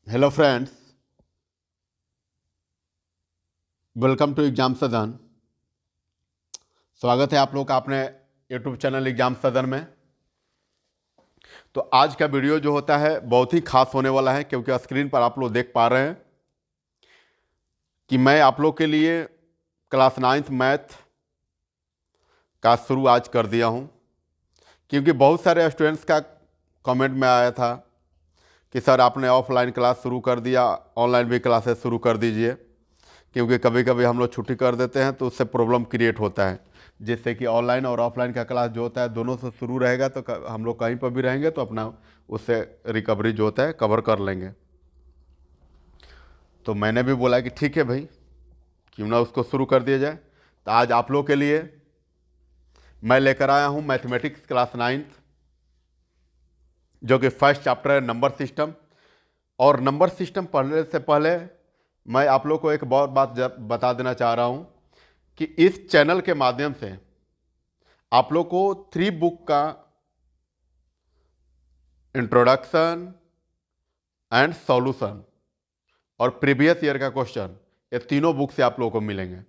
Hello friends, welcome to Exam Sadan. स्वागत है आप लोग का अपने यूट्यूब चैनल एग्जाम सदन में। तो आज का वीडियो जो होता है बहुत ही खास होने वाला है, क्योंकि स्क्रीन पर आप लोग देख पा रहे हैं कि मैं आप लोग के लिए क्लास 9th मैथ का शुरू आज कर दिया हूं। क्योंकि बहुत सारे स्टूडेंट्स का कमेंट में आया था कि सर आपने ऑफलाइन क्लास शुरू कर दिया, ऑनलाइन भी क्लासेस शुरू कर दीजिए, क्योंकि कभी कभी हम लोग छुट्टी कर देते हैं तो उससे प्रॉब्लम क्रिएट होता है। जिससे कि ऑनलाइन और ऑफलाइन का क्लास जो होता है दोनों से शुरू रहेगा तो हम लोग कहीं पर भी रहेंगे तो अपना उससे रिकवरी जो होता है कवर कर लेंगे। तो मैंने भी बोला कि ठीक है भाई, क्यों ना उसको शुरू कर दिया जाए। तो आज आप लोग के लिए मैं लेकर आया हूँ मैथमेटिक्स क्लास 9th, जो कि फर्स्ट चैप्टर है नंबर सिस्टम। और नंबर सिस्टम पढ़ने से पहले मैं आप लोग को एक बहुत बात बता देना चाह रहा हूँ कि इस चैनल के माध्यम से आप लोग को 3 बुक का इंट्रोडक्शन एंड सॉल्यूशन और प्रीवियस ईयर का क्वेश्चन, ये तीनों बुक से आप लोगों को मिलेंगे।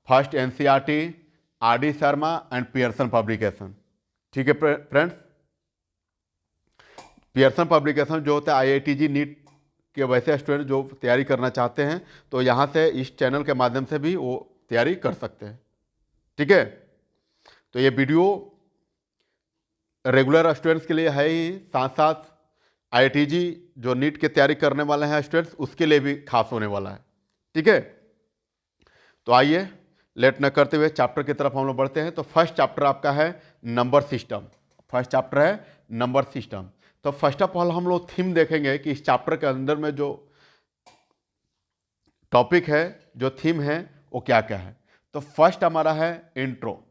First NCERT, R D Sharma and Pearson publication. ठीक है फ्रेंड्स, पियर्सन पब्लिकेशन जो होता है आईआईटीजी नीट के वैसे स्टूडेंट जो तैयारी करना चाहते हैं तो यहाँ से इस चैनल के माध्यम से भी वो तैयारी कर सकते हैं। ठीक है, तो ये वीडियो रेगुलर स्टूडेंट्स के लिए है ही, साथ साथ आईआईटीजी जो नीट की तैयारी करने वाले हैं स्टूडेंट्स उसके लिए भी खास होने वाला है। ठीक है, तो आइए लेट न करते हुए चैप्टर की तरफ हम लोग बढ़ते हैं। तो फर्स्ट चैप्टर आपका है नंबर सिस्टम। फर्स्ट चैप्टर है नंबर सिस्टम। तो फर्स्ट ऑफ ऑल हम लोग थीम देखेंगे कि इस चैप्टर के अंदर में जो टॉपिक है, जो थीम है, वो क्या क्या है। तो फर्स्ट हमारा है इंट्रो।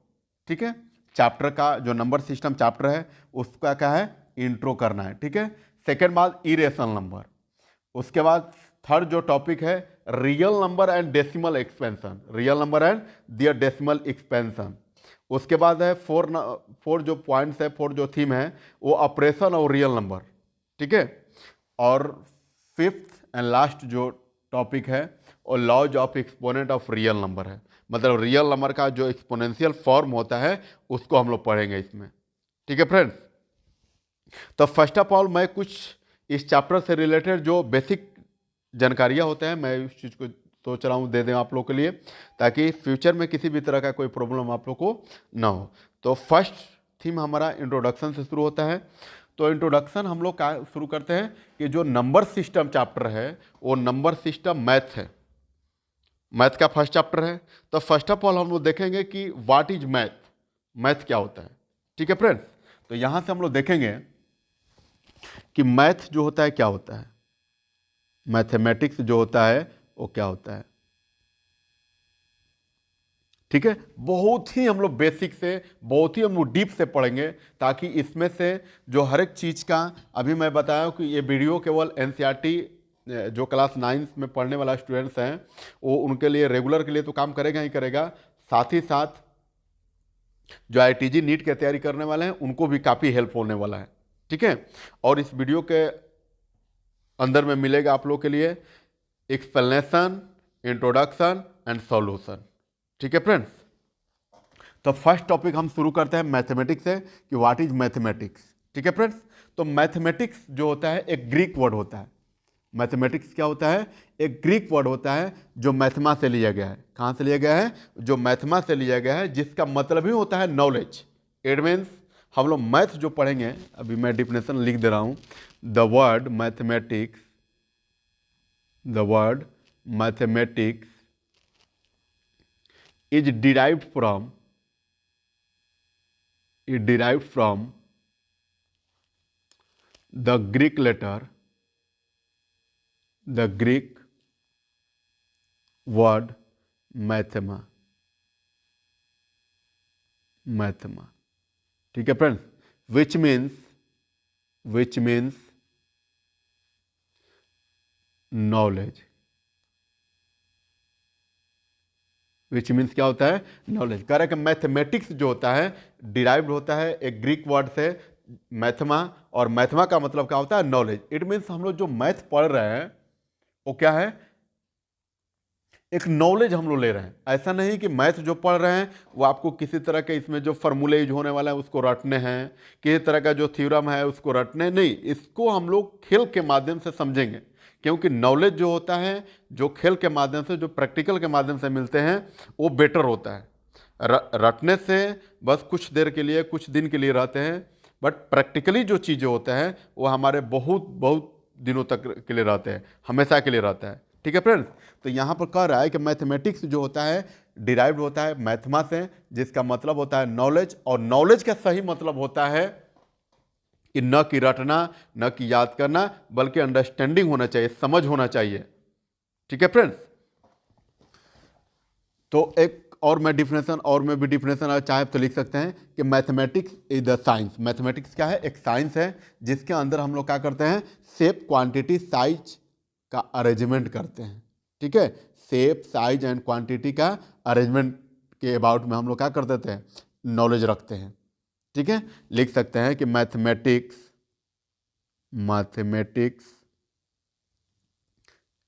ठीक है, चैप्टर का जो नंबर सिस्टम चैप्टर है उसका क्या है, इंट्रो करना है। ठीक है, सेकेंड बाद इरेशनल नंबर। उसके बाद थर्ड जो टॉपिक है real number and decimal expansion, real number and their decimal expansion. उसके बाद है फोर जो पॉइंट्स है, फोर जो थीम है वो ऑपरेशन और रियल नंबर। ठीक है, और फिफ्थ एंड लास्ट जो टॉपिक है वो laws of exponent of real number है। मतलब रियल नंबर का जो एक्सपोनेंशियल फॉर्म होता है उसको हम लोग पढ़ेंगे इसमें। ठीक है फ्रेंड्स, तो फर्स्ट ऑफ ऑल मैं कुछ इस चैप्टर से रिलेटेड जो बेसिक जानकारियाँ होते हैं मैं उस चीज़ को सोच रहा हूँ दे दें आप लोग के लिए, ताकि फ्यूचर में किसी भी तरह का कोई प्रॉब्लम आप लोग को ना हो। तो फर्स्ट थीम हमारा इंट्रोडक्शन से शुरू होता है। तो इंट्रोडक्शन हम लोग का शुरू करते हैं कि जो नंबर सिस्टम चैप्टर है वो नंबर सिस्टम मैथ है, मैथ का फर्स्ट चैप्टर है। तो फर्स्ट ऑफ ऑल हम लोग देखेंगे कि व्हाट इज मैथ, मैथ क्या होता है। ठीक है फ्रेंड्स, तो यहाँ से हम लोग देखेंगे कि मैथ जो होता है क्या होता है, मैथमेटिक्स जो होता है वो क्या होता है। ठीक है, बहुत ही हम लोग बेसिक से, बहुत ही हम लोग डीप से पढ़ेंगे, ताकि इसमें से जो हर एक चीज़ का, अभी मैं बताया कि ये वीडियो केवल एनसीईआरटी जो क्लास 9 में पढ़ने वाला स्टूडेंट्स हैं वो उनके लिए रेगुलर के लिए तो काम करेगा ही करेगा, साथ ही साथ जो आईआईटीजी नीट की तैयारी करने वाले हैं उनको भी काफ़ी हेल्प होने वाला है। ठीक है, और इस वीडियो के अंदर में मिलेगा आप लोग के लिए एक्सप्लेनेशन, इंट्रोडक्शन एंड सॉल्यूशन। ठीक है फ्रेंड्स, तो फर्स्ट टॉपिक हम शुरू करते हैं मैथमेटिक्स से कि व्हाट इज मैथमेटिक्स। ठीक है फ्रेंड्स, तो मैथमेटिक्स जो होता है एक ग्रीक वर्ड होता है। मैथमेटिक्स क्या होता है, एक ग्रीक वर्ड होता है जो मैथमा से लिया गया है। कहाँ से लिया गया है, जो मैथमा से लिया गया है, जिसका मतलब ही होता है नॉलेज। इट मीन्स हम लोग मैथ जो पढ़ेंगे, अभी मैं डिफिनेशन लिख दे रहा हूँ। The word mathematics, the word mathematics is derived from the Greek letter, the Greek word mathema, mathema। ठीक है friends, which means knowledge, which means क्या होता है, नॉलेज। कह रहा है कि मैथमेटिक्स जो होता है डिराइव्ड होता है एक ग्रीक वर्ड से, मैथमा, और मैथमा का मतलब क्या होता है? नॉलेज। इट मीन्स हम लोग जो मैथ पढ़ रहे हैं वो क्या है? एक नॉलेज हम लोग ले रहे हैं। ऐसा नहीं कि मैथ जो पढ़ रहे हैं वो आपको किसी तरह के इसमें जो फॉर्मूले यूज होने वाला है उसको रटने हैं, किसी तरह का जो थ्योरम है उसको रटने नहीं, इसको हम लोग खेल के माध्यम से समझेंगे। क्योंकि नॉलेज जो होता है, जो खेल के माध्यम से, जो प्रैक्टिकल के माध्यम से मिलते हैं, वो बेटर होता है। रटने से बस कुछ देर के लिए, कुछ दिन के लिए रहते हैं, बट प्रैक्टिकली जो चीज़ें होते हैं वो हमारे बहुत बहुत दिनों तक के लिए रहते हैं, हमेशा के लिए रहता है। ठीक है फ्रेंड्स, तो यहाँ पर कह रहा है कि मैथमेटिक्स जो होता है डिराइव्ड होता है मैथमा से, जिसका मतलब होता है नॉलेज, और नॉलेज का सही मतलब होता है कि न कि रटना, न कि याद करना, बल्कि अंडरस्टैंडिंग होना चाहिए, समझ होना चाहिए। ठीक है फ्रेंड्स, तो एक और मैं डिफिनेशन, और मैं भी डिफिनेशन चाहे तो लिख सकते हैं कि mathematics is the science. Mathematics क्या है? एक साइंस है जिसके अंदर हम लोग क्या करते हैं? शेप, क्वांटिटी, साइज का अरेंजमेंट करते हैं। ठीक है, शेप, साइज एंड क्वांटिटी का अरेंजमेंट के अबाउट में हम लोग क्या कर देते हैं? नॉलेज रखते हैं। ठीक है, लिख सकते हैं कि mathematics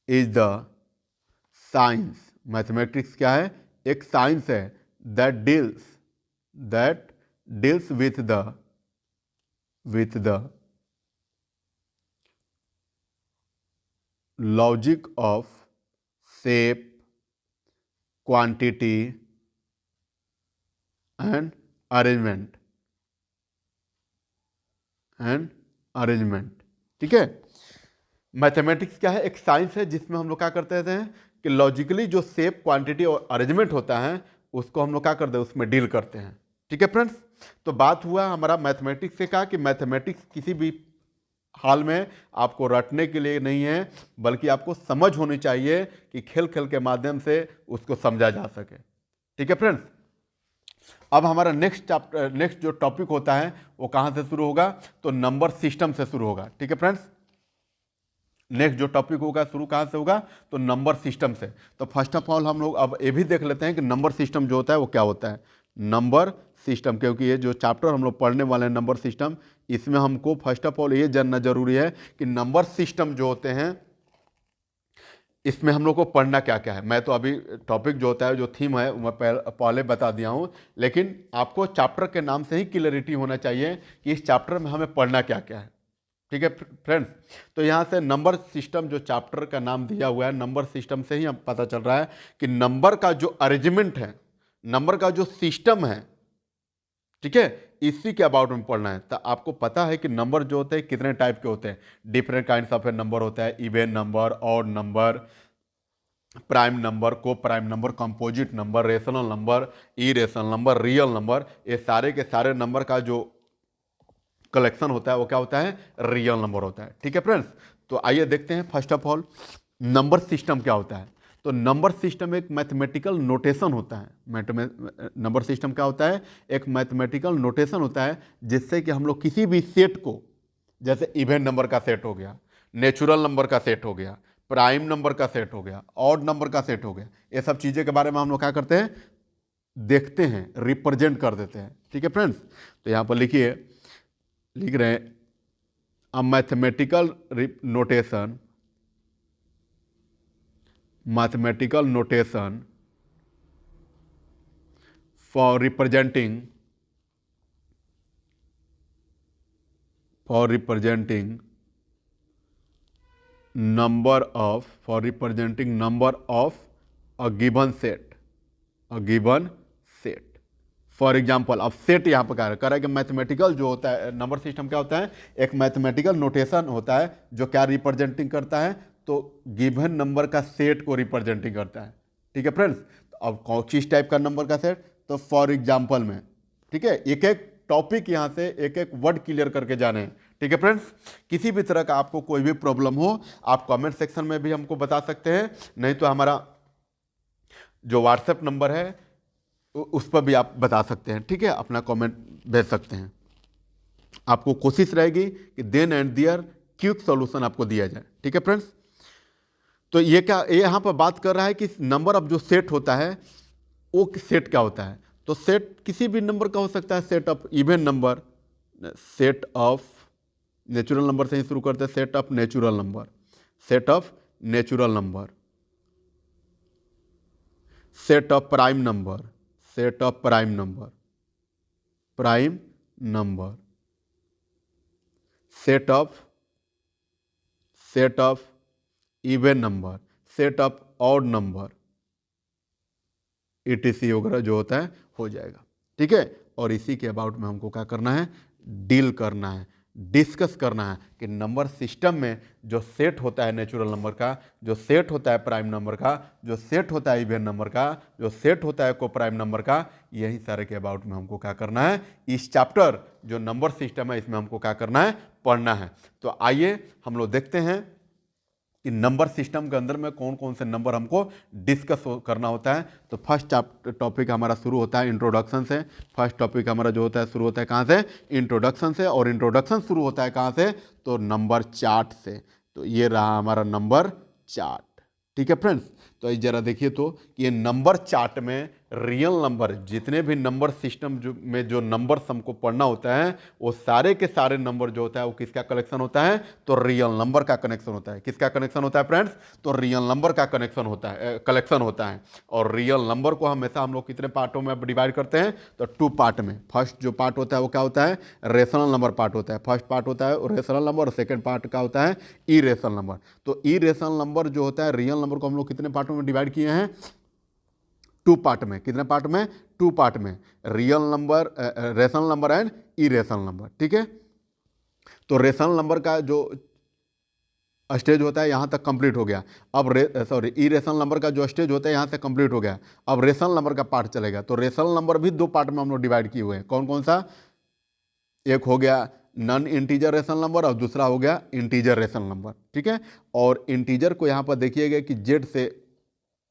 is the science. Mathematics क्या है? एक साइंस है that deals with the logic of shape, quantity and arrangement. ठीक है, मैथमेटिक्स क्या है? एक साइंस है जिसमें हम लोग क्या करते हैं कि लॉजिकली जो शेप, क्वांटिटी और अरेंजमेंट होता है उसको हम लोग क्या करते हैं? उसमें डील करते हैं। ठीक है फ्रेंड्स, तो बात हुआ हमारा मैथमेटिक्स से, कहा कि मैथमेटिक्स किसी भी हाल में आपको रटने के लिए नहीं है, बल्कि आपको समझ होनी चाहिए कि खेल खेल के माध्यम से उसको समझा जा सके। ठीक है फ्रेंड्स, अब हमारा नेक्स्ट जो टॉपिक होता है वो कहाँ से शुरू होगा? तो नंबर सिस्टम से शुरू होगा। ठीक है फ्रेंड्स, नेक्स्ट जो टॉपिक होगा शुरू कहाँ से होगा? तो नंबर सिस्टम से। तो फर्स्ट ऑफ ऑल हम लोग अब ये भी देख लेते हैं कि नंबर सिस्टम जो होता है वो क्या होता है। नंबर सिस्टम, क्योंकि ये जो चैप्टर हम लोग पढ़ने वाले हैं नंबर सिस्टम, इसमें हमको फर्स्ट ऑफ ऑल ये जानना जरूरी है कि नंबर सिस्टम जो होते हैं इसमें हम लोग को पढ़ना क्या क्या है। मैं तो अभी टॉपिक जो होता है, जो थीम है, मैं पहले बता दिया हूँ, लेकिन आपको चैप्टर के नाम से ही क्लियरिटी होना चाहिए कि इस चैप्टर में हमें पढ़ना क्या क्या है। ठीक है फ्रेंड्स, तो यहाँ से नंबर सिस्टम जो चैप्टर का नाम दिया हुआ है, नंबर सिस्टम से ही हम पता चल रहा है कि नंबर का जो अरेंजमेंट है, नंबर का जो सिस्टम है, ठीक है, इसी के अबाउट में पढ़ना है। तो आपको पता है कि नंबर जो होते हैं कितने टाइप के होते हैं। डिफरेंट काइंड्स ऑफ नंबर होता है, even number, odd number, prime number, coprime number, composite number, rational number, irrational number, real number. ये सारे के सारे नंबर का जो कलेक्शन होता है वो क्या होता है? रियल नंबर होता है। ठीक है फ्रेंड्स, तो आइए देखते हैं first of all number system क्या होता है। तो नंबर सिस्टम एक मैथमेटिकल नोटेशन होता है। नंबर सिस्टम क्या होता है? एक मैथमेटिकल नोटेशन होता है जिससे कि हम लोग किसी भी सेट को, जैसे इवन नंबर का सेट हो गया, नेचुरल नंबर का सेट हो गया, प्राइम नंबर का सेट हो गया, ऑड नंबर का सेट हो गया, ये सब चीज़ें के बारे में हम लोग क्या करते हैं? देखते हैं, रिप्रेजेंट कर देते हैं। ठीक है फ्रेंड्स, तो यहाँ पर लिख रहे हैं a mathematical notation for representing number of a given set. For example, अब सेट यहाँ पर कह रहा है कि मैथमेटिकल जो होता है नंबर सिस्टम क्या होता है? एक मैथमेटिकल नोटेशन होता है जो क्या रिप्रेजेंटिंग करता है? तो गिवन नंबर का सेट को रिप्रेजेंटिंग करता है। ठीक है फ्रेंड्स, तो अब किस टाइप का नंबर का सेट? तो फॉर एग्जाम्पल में, ठीक है, एक एक टॉपिक यहाँ से एक एक वर्ड क्लियर करके जाने हैं। ठीक है फ्रेंड्स, किसी भी तरह का आपको कोई भी प्रॉब्लम हो आप कमेंट सेक्शन में भी हमको बता सकते हैं, नहीं तो हमारा जो व्हाट्सएप नंबर है उस पर भी आप बता सकते हैं। ठीक है, अपना कमेंट भेज सकते हैं। आपको कोशिश रहेगी कि then and there quick solution आपको दिया जाए। ठीक है फ्रेंड्स, तो ये यहाँ पर बात कर रहा है कि नंबर ऑफ जो सेट होता है वो सेट क्या होता है? तो सेट किसी भी नंबर का हो सकता है, set of even number, set of natural number से ही शुरू करते हैं, set of natural number, set of natural number, set of prime number, set of prime number, prime number, set of even number, set of odd number, ETC वगैरह जो होता है हो जाएगा। ठीक है, और इसी के अबाउट में हमको क्या करना है, डील करना है, डिस्कस करना है कि नंबर सिस्टम में जो सेट होता है नेचुरल नंबर का, जो सेट होता है प्राइम नंबर का, जो सेट होता है इवन नंबर का, जो सेट होता है को प्राइम नंबर का, यही सारे के अबाउट में हमको क्या करना है, इस चैप्टर जो नंबर सिस्टम है इसमें हमको क्या करना है, पढ़ना है। तो आइए हम लोग देखते हैं कि नंबर सिस्टम के अंदर में कौन कौन से नंबर हमको डिस्कस करना होता है। तो फर्स्ट टॉपिक हमारा शुरू होता है इंट्रोडक्शन से। फर्स्ट टॉपिक हमारा जो होता है शुरू होता है कहाँ से, इंट्रोडक्शन से, और इंट्रोडक्शन शुरू होता है कहाँ से, तो नंबर चार्ट से। तो ये रहा हमारा नंबर चार्ट। ठीक है फ्रेंड्स, तो जरा देखिए तो कि ये नंबर चार्ट में रियल नंबर, जितने भी नंबर सिस्टम में जो नंबर्स हमको पढ़ना होता है वो सारे के सारे नंबर जो होता है वो किसका कलेक्शन होता है, तो रियल नंबर का कनेक्शन होता है। किसका कनेक्शन होता है फ्रेंड्स, तो रियल नंबर का कनेक्शन होता है, कलेक्शन होता है। और रियल नंबर को हमेशा हम लोग कितने पार्टों में डिवाइड करते हैं, तो 2 पार्ट में। फर्स्ट जो पार्ट होता है वो क्या होता है, रेशनल नंबर पार्ट होता है। फर्स्ट पार्ट होता है रेशनल नंबर और सेकेंड पार्ट क्या होता है, इरेशनल नंबर। तो इरेशनल नंबर जो होता है, रियल नंबर को हम लोग कितने पार्टों में डिवाइड किए हैं, 2 पार्ट में। कितने पार्ट में, 2 पार्ट में, real number, rational number and irrational number. ठीक है, तो रेशनल नंबर का जो स्टेज होता है यहाँ तक कंप्लीट हो गया। अब इरेशनल नंबर का जो स्टेज होता है यहाँ से कंप्लीट हो गया। अब रेशनल नंबर का पार्ट चलेगा। तो रेशनल नंबर भी 2 पार्ट में हम लोग डिवाइड किए हुए हैं। कौन कौन सा, एक हो गया नॉन इंटीजर रेशनल नंबर और दूसरा हो गया इंटीजर रेशनल नंबर। ठीक है, और इंटीजर को यहाँ पर देखिएगा कि जेड से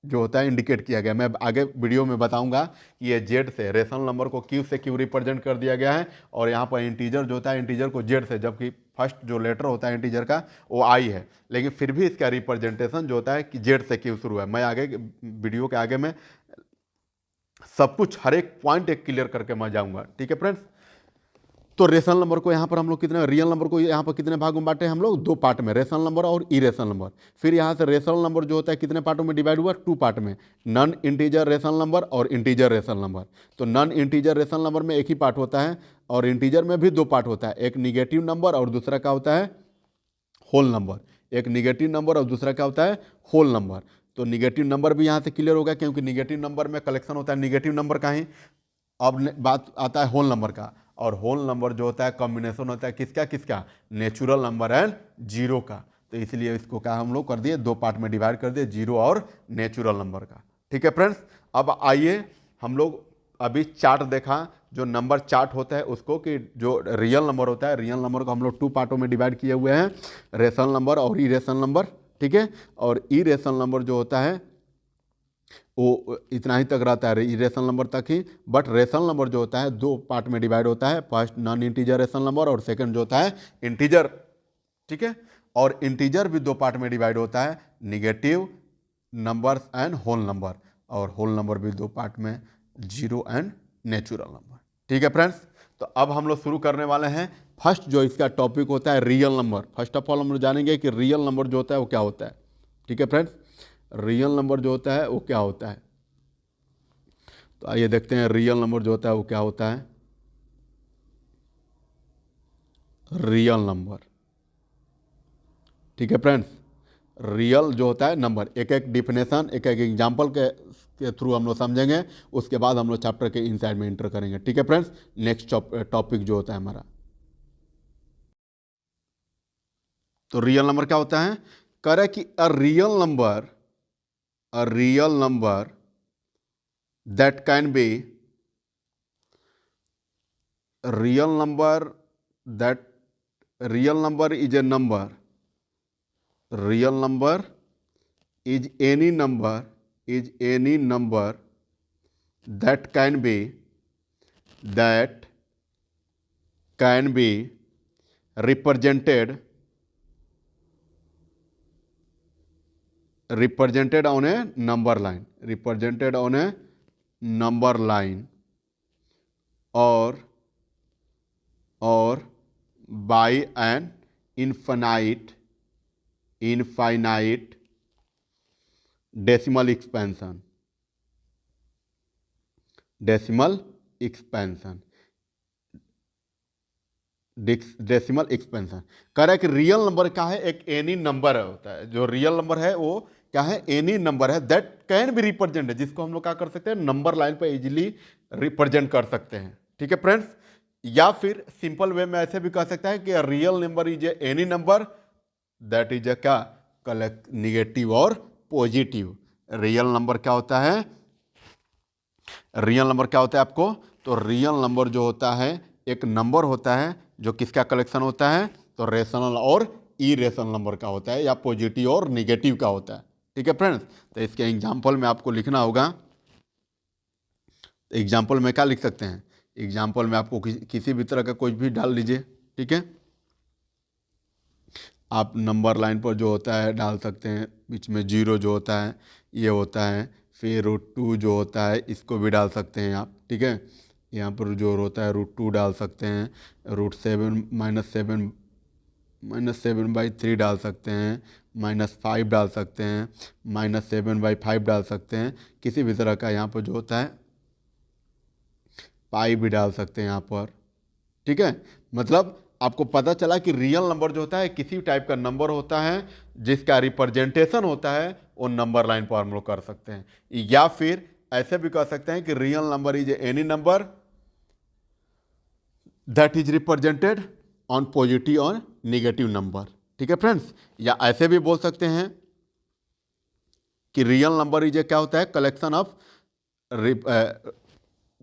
जो होता है इंडिकेट किया गया। मैं आगे वीडियो में बताऊंगा कि ये जेड से, रेशनल नंबर को क्यू से क्यू रिप्रेजेंट कर दिया गया है, और यहाँ पर इंटीजर जो होता है इंटीजर को जेड से, जबकि फर्स्ट जो लेटर होता है इंटीजर का वो आई है, लेकिन फिर भी इसका रिप्रेजेंटेशन जो होता है कि जेड से क्यू शुरू है। मैं आगे वीडियो के आगे में सब कुछ हर एक पॉइंट एक क्लियर करके मैं जाऊँगा। ठीक है फ्रेंड्स, तो रेशनल नंबर को यहाँ पर हम लोग कितने, रियल नंबर को यहाँ पर कितने भागों में बांटे हम लोग, 2 पार्ट में, रेशनल नंबर और इरेशनल नंबर। फिर यहाँ से रेशनल नंबर जो होता है कितने पार्टों में डिवाइड हुआ, 2 पार्ट में, नॉन इंटीजर रेशनल नंबर और इंटीजर रेशनल नंबर। तो नॉन इंटीजर रेशनल नंबर में एक ही पार्ट होता है, और इंटीजर में भी 2 पार्ट होता है, एक निगेटिव नंबर और दूसरा क्या होता है, होल नंबर। एक निगेटिव नंबर और दूसरा क्या होता है, होल नंबर। तो निगेटिव नंबर भी यहाँ से क्लियर होगा, क्योंकि निगेटिव नंबर में कलेक्शन होता है निगेटिव नंबर का ही। अब बात आता है होल नंबर का, और होल नंबर जो होता है कॉम्बिनेशन होता है किसका किसका, नेचुरल नंबर एंड जीरो का। तो इसलिए इसको क्या हम लोग कर दिए, 2 पार्ट में डिवाइड कर दिए, जीरो और नेचुरल नंबर का। ठीक है फ्रेंड्स, अब आइए हम लोग अभी चार्ट देखा जो नंबर चार्ट होता है उसको, कि जो रियल नंबर होता है, रियल नंबर को हम लोग 2 पार्टों में डिवाइड किए हुए हैं, रेशनल नंबर और इरेशनल नंबर। ठीक है, और इरेशनल नंबर जो होता है वो इतना ही तक रहता है, इरेशनल नंबर तक ही। बट रेशनल नंबर जो होता है 2 पार्ट में डिवाइड होता है, first non integer rational number और सेकंड जो होता है इंटीजर। ठीक है, और इंटीजर भी 2 पार्ट में डिवाइड होता है, negative numbers and whole number, और होल नंबर भी 2 पार्ट में, जीरो एंड नेचुरल नंबर। ठीक है फ्रेंड्स, तो अब हम लोग शुरू करने वाले हैं। फर्स्ट जो इसका टॉपिक होता है real number. First of all हम लोग जानेंगे कि रियल नंबर जो होता है वो क्या होता है। ठीक है फ्रेंड्स, रियल नंबर जो होता है वो क्या होता है, तो आइए देखते हैं रियल नंबर जो होता है वो क्या होता है। रियल नंबर, ठीक है फ्रेंड्स, रियल जो होता है नंबर, एक एक डिफिनेशन, एक एक एग्जाम्पल के थ्रू हम लोग समझेंगे, उसके बाद हम लोग चैप्टर के इनसाइड में इंटर करेंगे। ठीक है फ्रेंड्स, नेक्स्ट टॉपिक जो होता है हमारा, तो रियल नंबर क्या होता है, कह रहा है कि a real number that can be real number, that real number is a number, real number is any number, is any number that can be represented on a number line, represented on a number line or और by an infinite decimal expansion. Decimal expansion कह रहा है कि real number क्या है, एक any number होता है। जो रियल नंबर है वो क्या है, एनी नंबर है दैट कैन बी रिप्रेजेंट, जिसको हम लोग क्या कर सकते हैं, नंबर लाइन पे इजीली रिप्रेजेंट कर सकते हैं। ठीक है फ्रेंड्स, या फिर सिंपल वे में ऐसे भी कह सकता है कि real number is any number that is क्या, कलेक्ट निगेटिव और पॉजिटिव। रियल नंबर क्या होता है, रियल नंबर क्या होता है आपको, तो रियल नंबर जो होता है एक नंबर होता है जो किसका कलेक्शन होता है, तो रेशनल और इरेशनल नंबर का होता है, या पॉजिटिव और निगेटिव का होता है। ठीक है फ्रेंड्स, तो इसके एग्जाम्पल में आपको लिखना होगा। एग्जाम्पल में क्या लिख सकते हैं, एग्जाम्पल में आपको किसी भी तरह का कुछ भी डाल लीजिए। ठीक है, आप नंबर लाइन पर जो होता है डाल सकते हैं, बीच में जीरो जो होता है ये होता है, फिर √2 जो होता है इसको भी डाल सकते हैं आप। ठीक है, यहाँ पर जो होता है √2 डाल सकते हैं, √7 -7/3 डाल सकते हैं, -5 डाल सकते हैं, -7/5 डाल सकते हैं, किसी भी तरह का यहाँ पर जो होता है पाई भी डाल सकते हैं यहाँ पर। ठीक है, मतलब आपको पता चला कि रियल नंबर जो होता है किसी टाइप का नंबर होता है जिसका रिप्रेजेंटेशन होता है वो नंबर लाइन पर हम लोग कर सकते हैं। या फिर ऐसे भी कह सकते हैं कि real number is any number that is represented on positive और निगेटिव नंबर। ठीक है फ्रेंड्स, या ऐसे भी बोल सकते हैं कि रियल नंबर इज क्या होता है, कलेक्शन ऑफ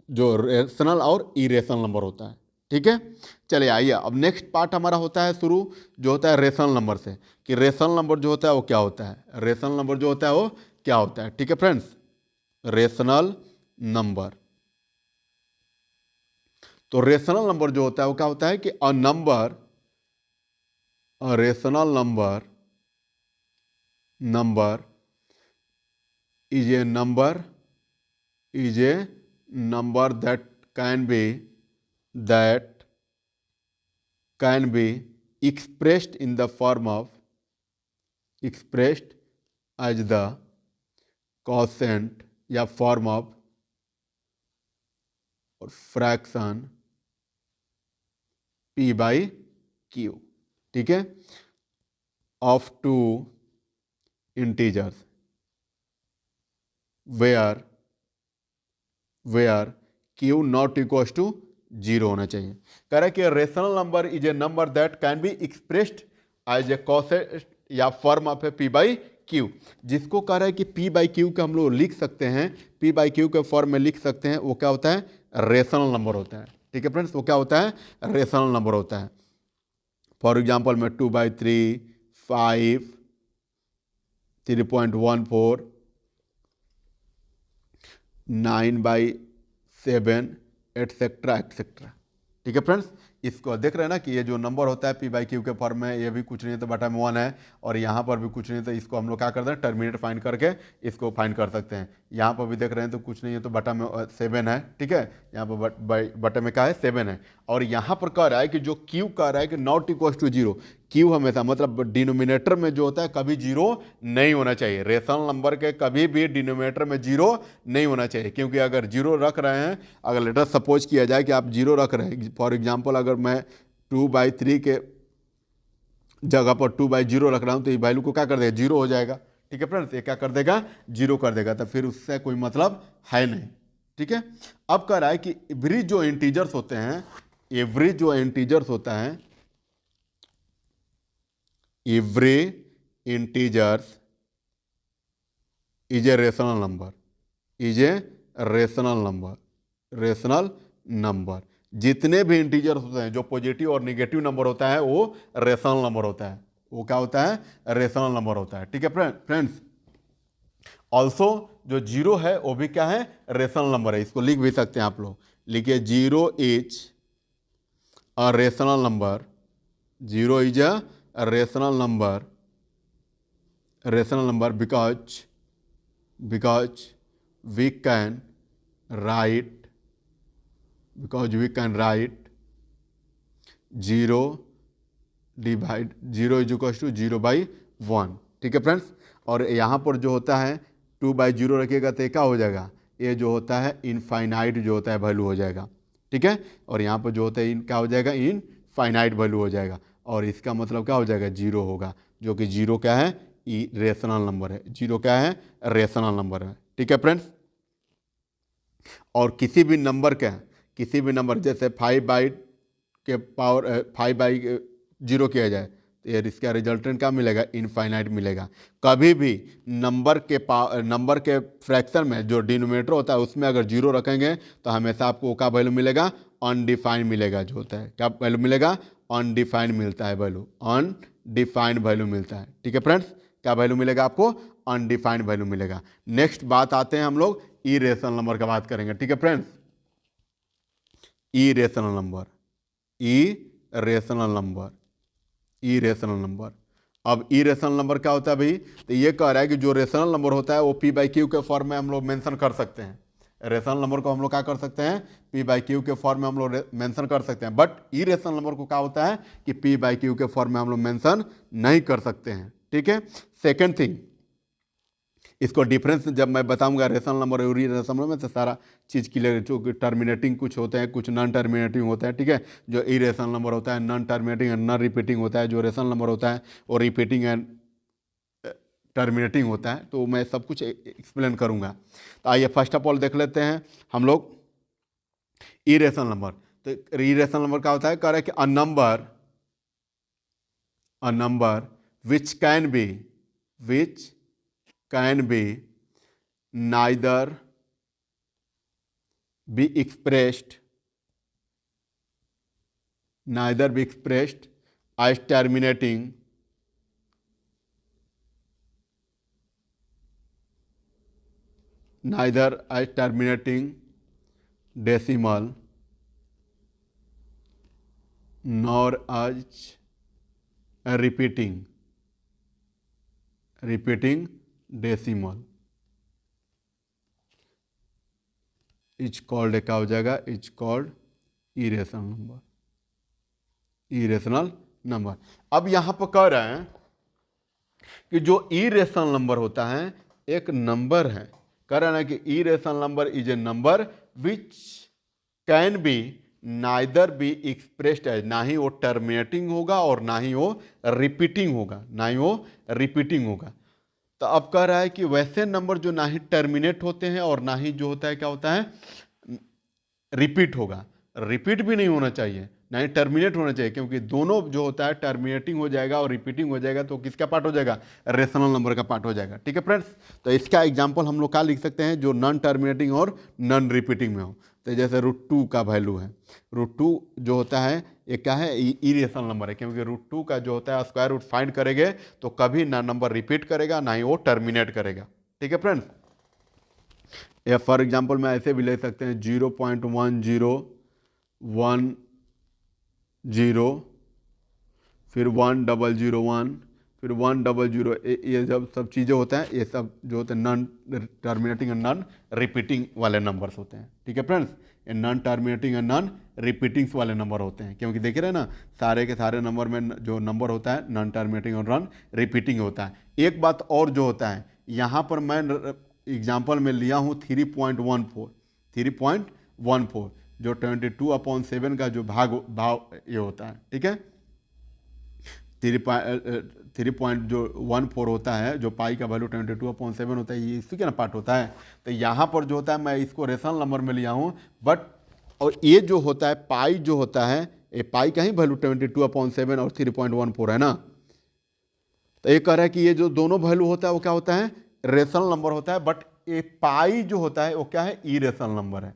जो रेशनल और इरेशनल नंबर होता है। ठीक है, चलिए आइए अब नेक्स्ट पार्ट हमारा होता है शुरू, जो होता है रेशनल नंबर से, कि रेशनल नंबर जो होता है वो क्या होता है, रेशनल नंबर जो होता है वो क्या होता है। ठीक है फ्रेंड्स, रेशनल नंबर, तो रेशनल नंबर जो होता है वो क्या होता है कि a number, a rational number is a number that can be expressed in the form of, expressed as the quotient या form of और fraction p/q। ठीक है, of two integers where q not equals to 0 होना चाहिए। कह रहा है कि rational number is a number that can be expressed as a quotient या फॉर्म ऑफ ए p/q, जिसको कह रहा है कि p/q को हम लोग लिख सकते हैं, p/q के फॉर्म में लिख सकते हैं, वो क्या होता है, रेशनल नंबर होता है। ठीक है फ्रेंड्स, वो क्या होता है, रेशनल नंबर होता है। फॉर एग्जाम्पल में 2/3, 5, 3.14, 9/7 एटसेट्रा एटसेट्रा। ठीक है फ्रेंड्स, इसको देख रहे हैं ना कि ये जो नंबर होता है p/q के फॉर्म में, ये भी कुछ नहीं है तो बटा में 1 है, और यहाँ पर भी कुछ नहीं है तो इसको हम लोग क्या करते हैं, टर्मिनेट फाइंड करके इसको फाइंड कर सकते हैं। यहाँ पर भी देख रहे हैं तो कुछ नहीं है तो बटा में 7 है। ठीक है, यहाँ पर बटे में क्या है, 7 है। और यहाँ पर कह रहा है कि जो q कह रहा है कि नॉट इक्वल्स टू 0, q हमेशा मतलब डिनोमिनेटर में जो होता है कभी 0 नहीं होना चाहिए। रेशनल नंबर के कभी भी डिनोमिनेटर में 0 नहीं होना चाहिए, क्योंकि अगर 0 रख रहे हैं, अगर लेटर सपोज किया जाए कि आप 0 रख रहे हैं, फॉर एग्जांपल अगर मैं 2/3 के जगह पर 2/0 रख रहा हूं तो ये वैल्यू को क्या कर देगा, 0 हो जाएगा। ठीक है फ्रेंड्स, ये क्या कर देगा, 0 कर देगा, तो फिर उससे कोई मतलब है नहीं। ठीक है, अब कह रहा है कि एवरेज जो इंटीजर्स होते हैं, एवरेज जो इंटीजर्स होता है, every integers is a rational number, is a rational number. जितने भी इंटीजर्स होते हैं जो पॉजिटिव और निगेटिव नंबर होता है वो रेशनल नंबर होता है, वो क्या होता है, रेशनल नंबर होता है। ठीक है फ्रेंड्स, ऑल्सो जो 0 है वो भी क्या है, रेशनल नंबर है। इसको लिख भी सकते हैं आप लोग, लिखिए 0 is a rational number, 0 is a rational number because we can write zero divide 0 = 0/1, ठीक है फ्रेंड्स। और यहाँ पर जो होता है 2/0 रखिएगा तो क्या हो जाएगा, ये जो होता है इनफाइनाइट जो होता है वैल्यू हो जाएगा, ठीक है। और यहाँ पर जो होता है क्या हो जाएगा, इनफाइनाइट वैल्यू हो जाएगा, और इसका मतलब क्या हो जाएगा, जीरो होगा, जो कि जीरो क्या है, रेशनल नंबर है। जीरो क्या है, रेशनल नंबर है, ठीक है फ्रेंड्स। और किसी भी नंबर जैसे 5/0 किया जाए तो ये इसका रिजल्टेंट क्या मिलेगा, इनफाइनाइट मिलेगा। कभी भी नंबर के फ्रैक्शन में जो डिनोमिनेटर होता है उसमें अगर जीरो रखेंगे तो हमेशा आपको क्या वैल्यू मिलेगा, अनडिफाइंड मिलेगा। जो होता है क्या वैल्यू मिलेगा, अनडिफाइंड मिलता है वैल्यू, अनडिफाइंड वैल्यू मिलता है, ठीक है फ्रेंड्स। क्या वैल्यू मिलेगा आपको, अनडिफाइंड वैल्यू मिलेगा। नेक्स्ट बात आते हैं हम लोग इरेशनल नंबर का बात करेंगे, ठीक है फ्रेंड्स। Irrational number. अब इरेशनल नंबर क्या होता है भाई, तो ये कह रहा है कि जो रेशनल नंबर होता है वो P/Q के फॉर्म में हम लोग मेंशन कर सकते हैं। रेशनल नंबर को हम लोग क्या कर सकते हैं, P/Q के फॉर्म में हम लोग मेंशन कर सकते हैं। बट इरेशनल नंबर को क्या होता है कि P/Q के फॉर्म में हम लोग मेंशन नहीं कर सकते हैं, ठीक है। सेकेंड थिंग, इसको डिफरेंस जब मैं बताऊंगा रेशनल नंबर और इरेशनल नंबर में तो सारा चीज़ क्लियर, जो टर्मिनेटिंग कुछ होते हैं, कुछ नॉन टर्मिनेटिंग होता है, ठीक है। जो इरेशनल नंबर होता है non terminating and non repeating होता है, जो रेशनल नंबर होता है वो रिपीटिंग एंड टर्मिनेटिंग होता है। तो मैं सब कुछ एक्सप्लेन करूंगा। तो आइए फर्स्ट ऑफ ऑल देख लेते हैं हम लोग इरेशनल नंबर। तो इरेशनल नंबर क्या होता है, कह रहा है कि a number which can B neither be expressed as terminating decimal nor as a repeating decimal is called, क्या हो जाएगा, इज कॉल्ड इरेशनल नंबर। अब यहां पर कह रहे हैं कि जो इरेशनल नंबर होता है एक नंबर है, कह रहे हैं कि irrational number is a number which can be neither be expressed as, ना ही वो टर्मिनेटिंग होगा और ना ही वो रिपीटिंग होगा, तो अब कह रहा है कि वैसे नंबर जो ना ही टर्मिनेट होते हैं और ना ही जो होता है क्या होता है, रिपीट होगा। रिपीट भी नहीं होना चाहिए, ना ही टर्मिनेट होना चाहिए, क्योंकि दोनों जो होता है टर्मिनेटिंग हो जाएगा और रिपीटिंग हो जाएगा तो किसका पार्ट हो जाएगा, रेशनल नंबर का पार्ट हो जाएगा, ठीक है फ्रेंड्स। तो इसका एग्जांपल हम लोग क्या लिख सकते हैं, जो नॉन टर्मिनेटिंग और नॉन रिपीटिंग में हो। तो जैसे √2 का वैल्यू है, √2 जो होता है ये क्या है, इरेशनल नंबर है, क्योंकि √2 का जो होता है स्क्वायर रूट फाइंड करेंगे तो कभी ना नंबर रिपीट करेगा ना ही वो टर्मिनेट करेगा, ठीक है फ्रेंड्स। या फॉर एग्जांपल मैं ऐसे भी ले सकते हैं 0.1010, फिर 1001, फिर 100, ये जब सब चीज़ें होते हैं, ये सब जो होते हैं non terminating and non repeating वाले नंबर्स होते हैं, ठीक है फ्रेंड्स। ये नॉन टर्मिनेटिंग एंड नॉन रिपीटिंग्स वाले नंबर होते हैं, क्योंकि देख रहे हैं ना सारे के सारे नंबर में जो नंबर होता है नॉन टर्मिनेटिंग और नॉन रिपीटिंग होता है। एक बात और जो होता है, यहाँ पर मैं एग्जाम्पल में लिया हूँ 3.14, जो 22/7 का जो भाव ये होता है, ठीक है। 3.14 होता है, जो पाई का वैल्यू 22/7 होता है, ये इसी का ना पार्ट होता है। तो यहाँ पर जो होता है मैं इसको रेशनल नंबर में लिया हूँ, बट और ये जो होता है पाई जो होता है, ये पाई का ही वैल्यू 22/7 और 3.14 है ना। तो ये कह रहा है कि ये जो दोनों वैल्यू होता है वो क्या होता है, रेशनल नंबर होता है, बट ये पाई जो होता है वो क्या है, इरेशनल नंबर है।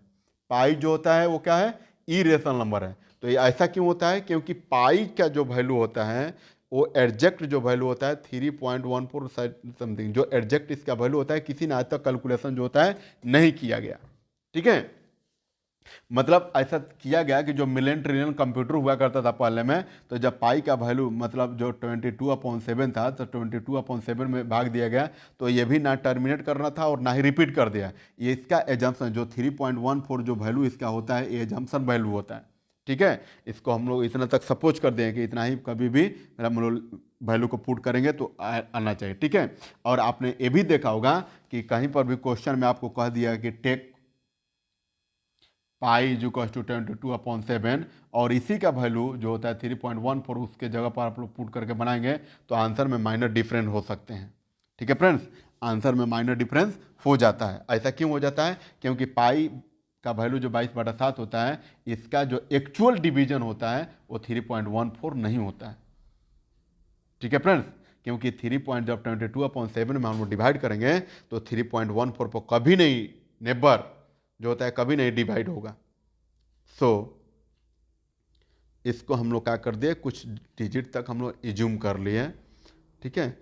पाई जो होता है वो क्या है, इरेशनल नंबर है। तो ये ऐसा क्यों होता है, क्योंकि पाई का जो वैल्यू होता है वो एडजेक्ट जो वैल्यू होता है 3.14 समथिंग, जो एडजेक्ट इसका वैल्यू होता है किसी ने आज तक कैलकुलेशन जो होता है नहीं किया गया, ठीक है। मतलब ऐसा किया गया कि जो मिलियन ट्रिलियन कंप्यूटर हुआ करता था पहले में, तो जब पाई का वैल्यू मतलब जो 22/7 था तो 22/7 में भाग दिया गया, तो ये भी ना टर्मिनेट करना था और ना ही रिपीट कर दिया। ये इसका एजम्पशन जो 3.14 जो वैल्यू इसका होता है, ये एजम्पशन वैल्यू होता है, ठीक है, इसको हम लोग इतना तक सपोज कर दें कि इतना ही कभी भी हम लोग वैल्यू को पुट करेंगे तो आना चाहिए। ठीक है, और आपने ये भी देखा होगा कि कहीं पर भी क्वेश्चन में आपको कह दिया कि take pi is equal to 22/7 और इसी का वैल्यू जो होता है 3.14 उसके जगह पर आप लोग पुट करके बनाएंगे तो आंसर में माइनर डिफरेंस हो सकते हैं। ठीक है फ्रेंड्स, आंसर में माइनर डिफरेंस हो जाता है। ऐसा क्यों हो जाता है? क्योंकि पाई का वैल्यू जो 22/7 होता है, इसका जो एक्चुअल डिवीजन होता है वो 3.14 नहीं होता है। ठीक है फ्रेंड्स, क्योंकि 3.22/7 में हम लोग डिवाइड करेंगे तो 3.14 पर कभी नहीं, नेबर जो होता है कभी नहीं डिवाइड होगा। सो इसको हम लोग क्या कर दिए, कुछ डिजिट तक हम लोग इज्यूम कर लिए। ठीक है,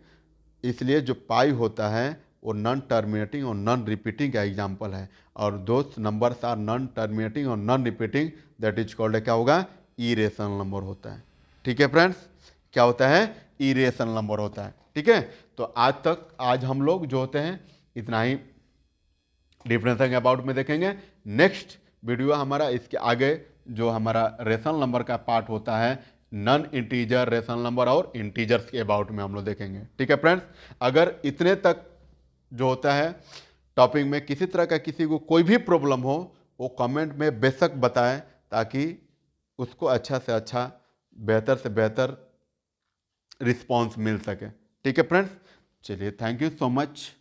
इसलिए जो पाई होता है वो नॉन टर्मिनेटिंग और नॉन रिपीटिंग का एग्जाम्पल है, और दोस्त नंबर्स आर नॉन टर्मिनेटिंग और non repeating, that is called क्या होगा, इरेशनल नंबर होता है। ठीक है फ्रेंड्स, क्या होता है, इरेशनल नंबर होता है। ठीक है, तो आज हम लोग जो होते हैं इतना ही डिफरेंस अबाउट में देखेंगे। नेक्स्ट वीडियो हमारा इसके आगे जो हमारा रेशनल नंबर का पार्ट होता है, नॉन इंटीजर रेशनल नंबर और इंटीजर्स के अबाउट में हम लोग देखेंगे। ठीक है फ्रेंड्स, अगर इतने तक जो होता है टॉपिक में किसी तरह का किसी को कोई भी प्रॉब्लम हो वो कमेंट में बेशक बताएं, ताकि उसको अच्छा से अच्छा, बेहतर से बेहतर रिस्पॉन्स मिल सके। ठीक है फ्रेंड्स, चलिए थैंक यू सो मच।